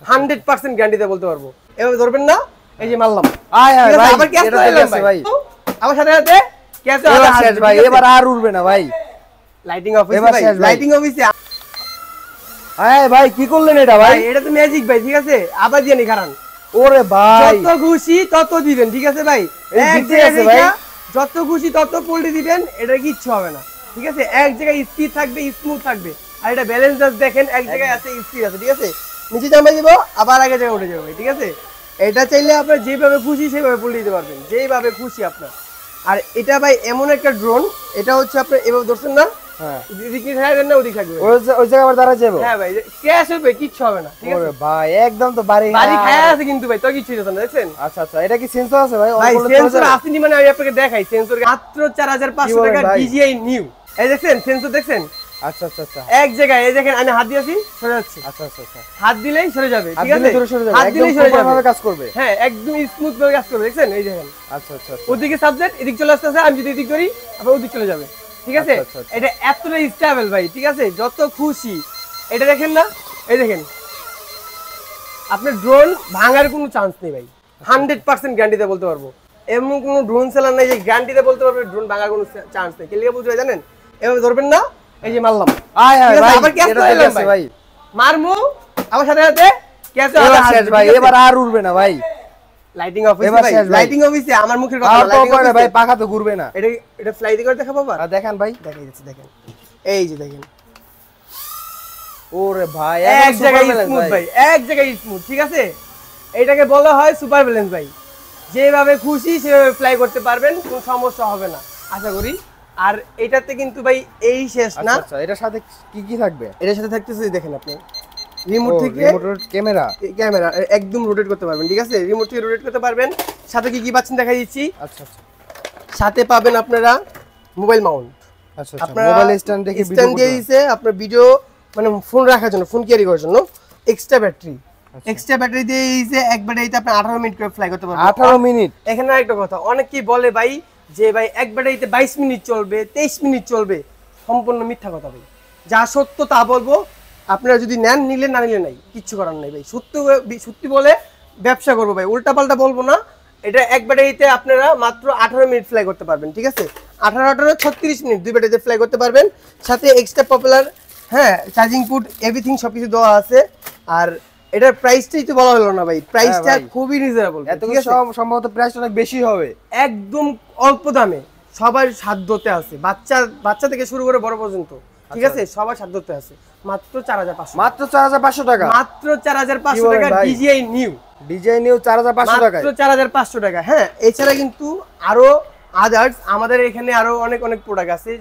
100% গ্যারান্টিতে বলতে পারবো। এভাবে ধরবেন না, এই যে মারলাম। আয় আয় ভাই, আবার ক্যাচ এটা করলাম দেখছে ভাই। আমার সাথে সাথে ক্যাচ এবার শেষ ভাই, এবার আর উড়বে না ভাই। লাইটিং অফ হইছে এবার ভাই, শেষ ভাই। লাইটিং অফ হইছে। আয় ভাই, কি করলেন এটা ভাই? ভাই এটা তো ম্যাজিক ভাই, ঠিক আছে? আবার দিয়ে নি কারণ ওরে ভাই, যত খুশি তত দিবেন, ঠিক আছে ভাই? এই এক জিতে জায়গায় আছে ভাই। যত খুশি তত পোল্টে দিবেন, এটা কিচ্ছু হবে না, ঠিক আছে? এক জায়গায় স্পিড থাকবে, স্মুথ থাকবে। আর এটা ব্যালেন্স জাস্ট দেখেন, এক জায়গায় আছে স্পিড আছে, ঠিক আছে? নিচে জামা দিব, আবার আগে জায়গায় উঠে যাবে, ঠিক আছে? এটা চাইলে আপনার যেভাবে খুশি সেভাবে পোল্টে দিতে পারবেন, যেভাবে খুশি আপনার। আর এটা ভাই এমন একটা ড্রোন, এটা হচ্ছে আপনার এভাবে ধরছেন না, হ্যাঁ, এদিকে থাকবেন না ওদিকে থাকবে। ওই জায়গা আবার দাঁড়া যাবো। হ্যাঁ ভাই, ক্র্যাশ হবে, কিচ্ছু হবে না, ঠিক আছে? ওরে ভাই, একদম তো বাড়ি বাড়ি খায়া আছে কিন্তু ভাই, তো কিচ্ছু হচ্ছে না, দেখছেন? আচ্ছা আচ্ছা, এটা কি সেন্সর আছে ভাই? ভাই অন করলে সেন্সর চলে যাবে? আসেনি মানে আমি আপনাকে দেখাই, সেন্সর মাত্র 4500 টাকা ভাই? DJI new. এই দেখছেন সেন্সর, দেখছেন? আচ্ছা আচ্ছা আচ্ছা এক জায়গায়, এই দেখেন আমি হাত দিয়েছি, সরে যাচ্ছে। আচ্ছা আচ্ছা আচ্ছা, হাত দিলেই সরে যাবে, হাত ঠিক দিলে আছে? দূরে সরে যাবে, হাত একদম দিলেই সরে যাবে, ভাবে কাজ করবে। হ্যাঁ একদম স্মুথ ভাবে কাজ করবে, দেখছেন? এই দেখেন আচ্ছা আচ্ছা আচ্ছা, ওদিকে সাবজেক্ট, এদিক চলে আসতেছে, আমি যদি এদিক করি আবার ওদিক চলে যাবে, ঠিক আছে? আচ্ছা, আচ্ছা, আচ্ছা। এটা এতটা স্টেবল ভাই, ঠিক আছে? যত খুশি এটা দেখেন না, এই দেখেন আপনার ড্রোন ভাঙার কোনো চান্স নেই ভাই, 100% গ্যারান্টিতে বলতে পারবো। এমন কোনো ড্রোন সেলার নাই যে গ্যারান্টিতে বলতে পারবে ড্রোন ভাঙার কোনো চান্স নেই। কেলিয়ে বুঝবে জানেন? এভাবে ধরবেন না, এই যে মারলাম। আয় আয় ঠিক আছে? ভাই, আবার ক্যাচ এটা করলাম দেখছে ভাই। মারমু, আমার সাথে সাথে ক্যাচ এবার শেষ ভাই, এবার আর উড়বে না ভাই। লাইটিং অফ হইছে এবার ভাই, শেষ ভাই। লাইটিং অফ হইছে, আমার মুখের কথা আর না, তো lighting off করে ভাই, হইছে। পাখা তো ঘুরবে না। এটা ফ্লাইতে করে দেখাবো আবার, আর দেখেন ভাই, দেখাই যাচ্ছে, দেখেন এই যে দেখেন ওরে ভাই, এক জায়গায় স্মুথ ভাই, এক জায়গায় স্মুথ, ঠিক আছে? এটাকে বলা হয় সুপার ব্যালেন্স ভাই। যেভাবে খুশি সেভাবে ফ্লাই করতে পারবেন, কোনো সমস্যা হবে না আশা করি। আর এটাতে কিন্তু ভাই এই শেষ না, আচ্ছা আচ্ছা, এটার সাথে কি কি থাকবে? এটার সাথে থাকতেছে দেখেন আপনি রিমোট থেকে ক্যামেরা, ক্যামেরা একদম রোটেট করতে পারবেন, ঠিক আছে? রিমোট থেকে রোটেট করতে পারবেন। সাথে কি কি পাচ্ছেন দেখাই দিচ্ছি। আচ্ছা আচ্ছা সাথে পাবেন আপনারা মোবাইল মাউন্ট, আচ্ছা আচ্ছা, আপনারা মোবাইল স্ট্যান্ড রেখে ভিডিও স্ট্যান্ড দিয়ে দিয়েছে আপনার ভিডিও মানে ফোন রাখার জন্য, ফোন ক্যারি করার জন্য। এক্সট্রা ব্যাটারি, এক্সট্রা ব্যাটারি দিয়ে দিয়েছে, এক ব্যাটারিতে আপনি 18 মিনিট করে ফ্লাই করতে পারবেন। 18 মিনিট? এখানে আরেকটা কথা, অনেকেই বলে ভাই যে ভাই এক ব্যাটারিতে 22 মিনিট চলবে, 23 মিনিট চলবে। সম্পূর্ণ মিথ্যা কথা ভাই, যা সত্য তা বলবো। আপনারা যদি নেন নিলে, না নিলে নাই, কিচ্ছু করার নাই ভাই। সত্যি বলে ব্যবসা করবো ভাই, উল্টা পাল্টা বলবো না। এটা এক ব্যাটারিতে আপনারা মাত্র 18 মিনিট ফ্লাই করতে পারবেন, ঠিক আছে? 18 36 মিনিট দুই ব্যাটারিতে ফ্লাই করতে পারবেন। সাথে এক্সট্রা পপুলার, হ্যাঁ, চার্জিং পোর্ট, এভরিথিং সবকিছু দেওয়া আছে। আর এটার প্রাইসটাই তো বলা হলো না ভাই, প্রাইসটা খুবই রিজনেবল, ঠিক আছে? সম্ভবত প্রাইস অনেক বেশি হবে, একদম অল্প দামে, সবার সাধ্যতে আছে, বাচ্চা থেকে শুরু করে বড় পর্যন্ত, ঠিক আছে? সবার সাধ্যতে আছে। মাত্র 4500, মাত্র 4500 টাকা, মাত্র 4500 টাকা DJI নিউ, ডিজাইন নিউ 4500 টাকা, মাত্র 4500 টাকা। হ্যাঁ, এছাড়া কিন্তু আরো আদার্স আমাদের এখানে আরো অনেক প্রোডাক্ট আছে।